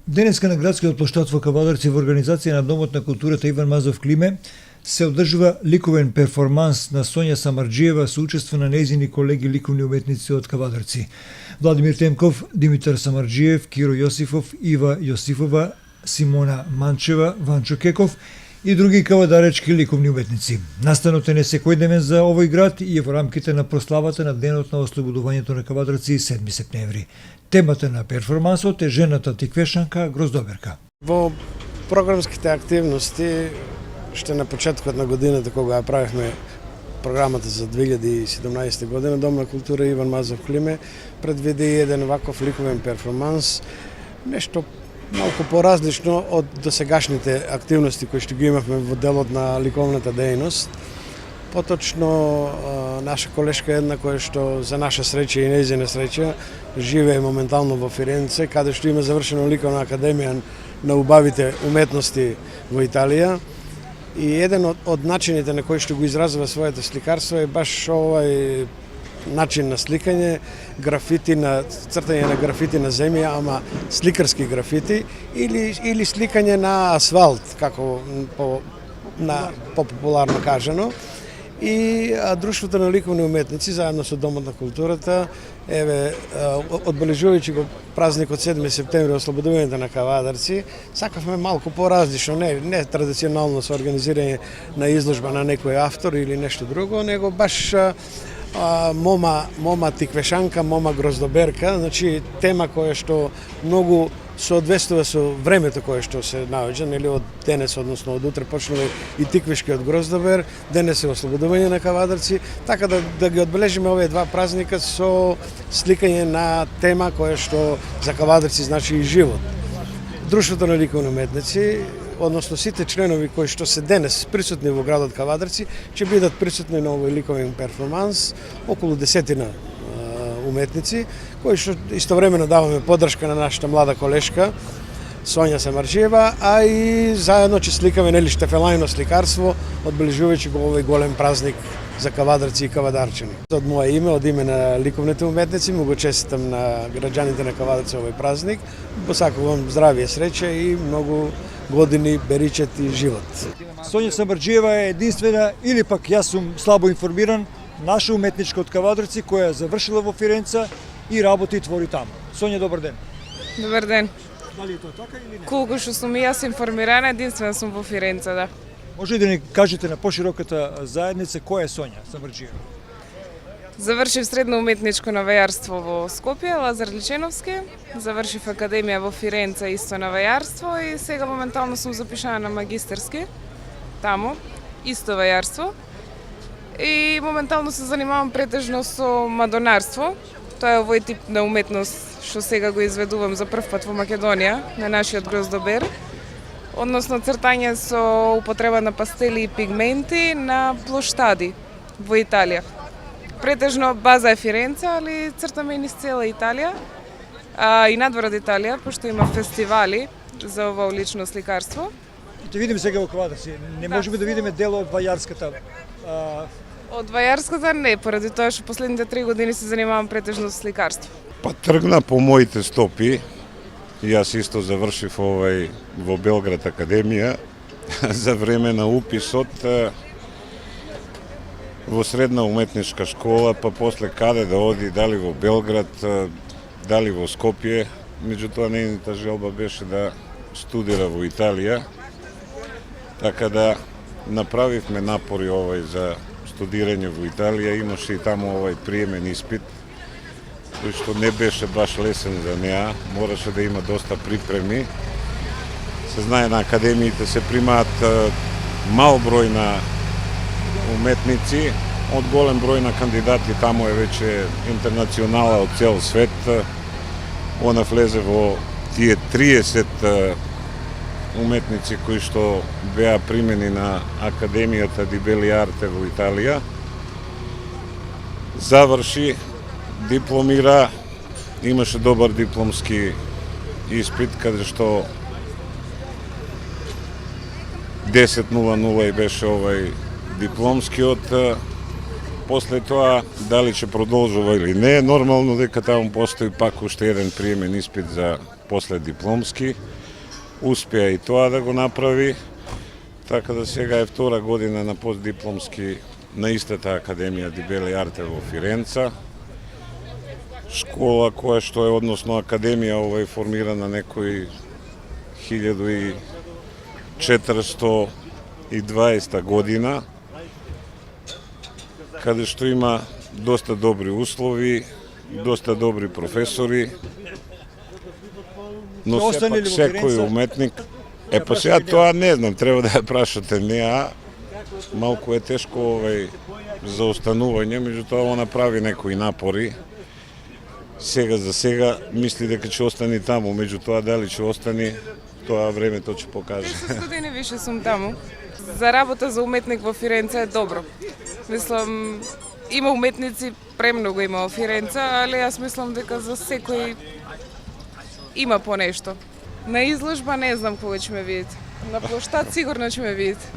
Денеска на градскиот плоштад во Кавадарци во организација на Домот на културата Иван Мазов Климе се одржува ликовен перформанс на Сонја Самарџиева со учество на нејзини колеги ликовни уметници од Кавадарци. Владимир Темков, Димитар Самарџиев, Киро Јосифов, Ива Јосифова, Симона Манчева, Ванчо Кеков и други кавадаречки ликовни уметници. Настанот е несекојдневен за овој град и е во рамките на прославата на Денот на ослободувањето на Кавадарци 7 септември. Темата на перформансот е жената тиквешанка Гроздоберка. Во програмските активности, што на почетокот на годината кога ја правихме програмата за 2017 година, Дом на култура Иван Мазов Климе предвиди еден ваков ликовен перформанс, нешто малку поразлично од досегашните активности кои што ги имавме во делот на ликовната дејност. Поточно, наша колешка една која што за наша среќа и нејзина среќа живее моментално во Фиренце, каде што има завршено ликовна академија на убавите уметности во Италија. И еден од начините на кои што го изразува своето сликарство е баш овај начин на сликање, графити на цртање на графити на земја, ама сликарски графити или сликање на асфалт, како на популарно кажано. И Друштвото на ликовни уметници заедно со Домот на културата одбележувајќи го празникот 7 септември, ослободувањето на Кавадарци, сакавме малку поразлично, не традиционално со организирање на изложба на некој автор или нешто друго, него баш мома тиквешанка, мома Гроздоберка, значи тема која што многу соодветствува со времето кое што се наоѓа, нели од денес, односно од утре почнува и тиквешкиот Гроздобер, денес е ослободување на Кавадарци, така да ги одбележиме овие два празника со сликање на тема која што за Кавадарци значи и живот. Друштвото на ликовни уметници, односно сите членови кои што се денес присутни во градот Кавадарци, ќе бидат присутни на овој ликовен перформанс, околу 10 уметници, кои што истовремено даваме поддршка на нашата млада колешка Сонја Самарџиева, а и заедно ќе сликаме нели штефелајно сликарство, одбележувајќи го овој голем празник за Кавадарци и кавадарчани. Од мое име, од име на ликовните уметници, му го честитам на граѓаните на Кавадарци овој празник. Посакувам здравје, среќа и многу години, беричет и живот. Сонја Самарџиева е единствена, или пак јас сум слабо информиран, наша уметничка од Кавадарци која завршила во Фиренца и работи и твори таму. Сонја, добар ден. Добар ден. Дали е тоа така или не? Колку што сум и јас информирана, единствено сум во Фиренца, да. Може ли да ни кажете на пошироката заедница која е Сонја Самарџиева? Завршив средно уметничко навајарство во Скопје, Лазар Личеновски. Завршив академија во Фиренца, исто навајарство, и сега моментално сум запишана на магистерски таму, исто вајарство. И моментално се занимавам претежно со мадонарство. Тоа е овој тип на уметност што сега го изведувам за прв пат во Македонија, на нашиот Гроздобер. Односно цртање со употреба на пастели и пигменти на плоштади во Италија. Претежно база е Фиренца, али цртаме и низ цела Италија, и надвор од Италија, пошто има фестивали за ова улично сликарство. Ќе видиме сега во Кавадарци. Не можеме да видиме дело од вајарската. Од вајарската не, поради тоа што последните 3 години се занимавам претежно со сликарство. Па тргна по моите стопи. Јас исто завршив во Белград академија за време на уписот во средна уметничка школа, па после каде да оди, дали во Белград, дали во Скопје. Меѓутоа нејната желба беше да студира во Италија, така да направивме напори за студирање во Италија. Имаше и таму приемен испит, кој што не беше баш лесен за неа, мораше да има доста припреми. Се знае, на академиите се примаат мал број на уметници, од голем број на кандидати, таму е веќе интернационала од цел свет. Она влезе во тие 30 уметници кои што беа примени на Академијата Ди Бели Арте во Италија. Заврши, дипломира, имаше добар дипломски испит, каде што 10.00 и беше дипломскиот. После тоа, дали ќе продолжува или не, нормално дека таму постои пак уште еден приемен испит за после дипломски. успеа и тоа да го направи, така да сега е втора година на постдипломски на истата Академија Ди Беле Арте во Фиренца. Школа која што е, односно академија, ова е формирана некој 1420 година, каде што има доста добри услови, доста добри професори, но Остане сепак ли во секој Фиренца? уметник... Па сега тоа не знам, треба да ја прашате неа. Малку е тешко за останување, меѓутоа она прави некои напори. Сега за сега мисли дека ќе остани таму, меѓутоа дали ќе остани, тоа времето ќе покаже. 10 години више сум таму. За работа за уметник во Фиренца е добро. Мислам, има уметници, премногу има во Фиренца, али јас мислам дека за секој има по нешто. На изложба не знам кога ќе ме видите. На плоштад сигурно ќе ме видите.